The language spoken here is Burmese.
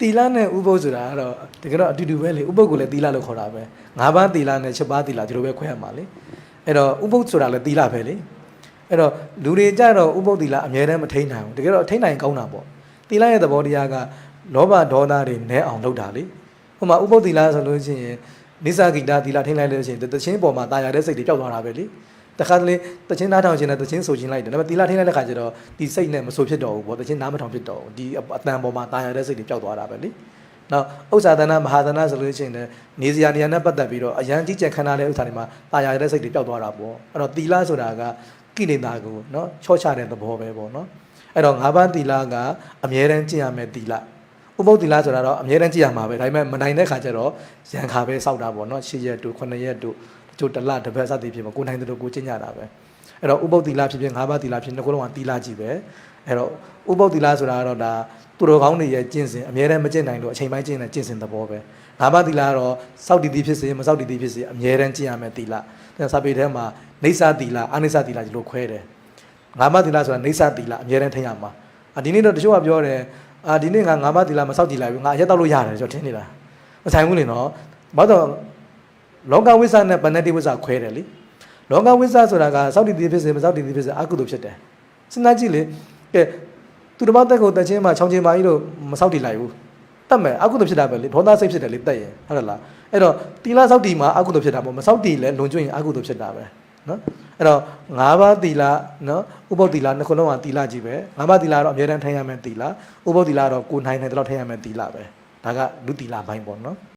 တီလာနဲ့ဥပုပ်ဆိုတာကတော့တကယ်တော့အတူတူပဲလေဥပုပ်ကိုလည်းတီလာလို့ခေါ်တာပဲ၅ပါးတီလာနဲ့7ပါးတီလာဒီလိုပဲခွဲရမှာလေအဲ့တော့ဥပုပ်ဆိုတာလည်းတီလာပဲလေအဲ့တော့လူတွေကြတော့ဥပုပ်တီလာအများတန်းမထိန်နိုင်ဘူးတကယ်တော့ထိန်နိုင်ကောင်းတာပေါ့တီလာရဲ့သဘောတရားကလောဘဒေါသတွေနဲအောင်လုပ်တာလေဟိုမှာဥပုပ်တီလာဆိုလို့ရှိရင်နိစ္စဂိတာတီလာထိန်လိုက်လို့ရှိရင်တချင်းပေါ်မှာတာယာတဲ့စိတ်တွေပျောက်သွားတာပဲလေတခါတလေတချင်းနားထောင်ခြင်းနဲ့တချင်းဆိုခြင်းလိုက်တယ်ဒါပေမဲ့တီလာထိန်လိုက်တဲ့ခါကျတော့ဒီစိတ်နဲ့မဆိုဖြစ်တော့ဘူးပေါ့တချင်းနားမထောင်ဖြစ်တော့ဘူးဒီအတန်ပေါ်မှာတာယာတဲ့စိတ်တွေပျောက်သွားတာပဲလေနောက်ဥစ္စာသနာမဟာသနာဆိုလို့ရှိရင်လည်းနေစရာနေရာနဲ့ပတ်သက်ပြီးတော့အရန်ကြီးကျက်ခန္ဓာတဲ့ဥစ္စာတွေမှာတာယာတဲ့စိတ်တွေပျောက်သွားတာပေါ့အဲ့တော့တီလာဆိုတာကကိလေသာကိုနော်ချော့ချတဲ့သဘောပဲပေါ့နော်အဲ့တော့၅ပါးတီလာကအမြဲတမ်းကျင့်ရမယ်တီလာဥပုပ်တီလာဆိုတာတော့အမြဲတမ်းကြည့်ရမှာပဲဒါပေမဲ့မနိုင်တဲ့ခါကျတော့ရန်ခါပဲစောက်တာပေါ့နော်10ရက်တို့9ရက်တို့ကျိုးတလတစ်ပတ်စသည်ဖြစ်မှာကိုနိုင်တဲ့တို့ကိုကျင့်ကြတာပဲအဲ့တော့ဥပုပ်တီလာဖြစ်ဖြစ်၅ပါးတီလာဖြစ်နှစ်ခုလုံးကတီလာကြီးပဲအဲ့တော့ဥပုပ်တီလာဆိုတာကတော့ဒါသူတော်ကောင်းတွေရဲ့ကျင့်စဉ်အမြဲတမ်းမကျင့်နိုင်လို့အချိန်ပိုင်းကျင့်တဲ့ကျင့်စဉ်သဘောပဲ၅ပါးတီလာကတော့စောက်တီတီဖြစ်စေမစောက်တီတီဖြစ်စေအမြဲတမ်းကျင့်ရမယ်တီလာစာပေထဲမှာနေဆာတီလာအာနိဆာတီလာဒီလိုခွဲတယ်၅ပါးတီလာဆိုတာနေဆာတီလာအမြဲတမ်းထိရမှာဒီနေ့တော့တချို့ကပြောတယ်ဒီနေ့ငါ၅ပါးတီလာမစောက်ကြည့်လိုက်ဘူးငါအရက်တော့လို့ရတယ်ကျွန်တော်ထင်နေတာမဆိုင်ဘူးလေနော်ဘာလို့လောကဝိသနဲ့ပဏ္ဏတိဝိသခွဲတယ်လေလောကဝိသဆိုတာကစောက်တည်တည်ဖြစ်စေမစောက်တည်တည်ဖြစ်စေအကုသိုလ်ဖြစ်တယ်စဉ်းစားကြည့်လေကဲသူတစ်ပါးတက်ကိုတက်ချင်းမှချောင်းချင်းမကြီးလို့မစောက်တည်လိုက်ဘူးတတ်မယ်အကုသိုလ်ဖြစ်တာပဲလေဒေါသစိတ်ဖြစ်တယ်လေတက်ရင်ဟုတ်လားအဲ့တော့တီလာစောက်တည်မှာအကုသိုလ်ဖြစ်တာပေါ့မစောက်တည်လဲလွန်ကျွရင်အကုသိုလ်ဖြစ်တာပဲနော်အဲ့တော့၅ပါးတီလာနော်ဥပုပ်တီလာနှစ်ခုလုံးကတီလာကြီးပဲ၅ပါးတီလာတော့အများတန်းထိုင်ရမယ်တီလာဥပုပ်တီလာတော့ကိုနိုင်တယ်တော့ထိုင်ရမယ်တီလာပဲဒါကလူတီလာဘိုင်းပေါ့နော်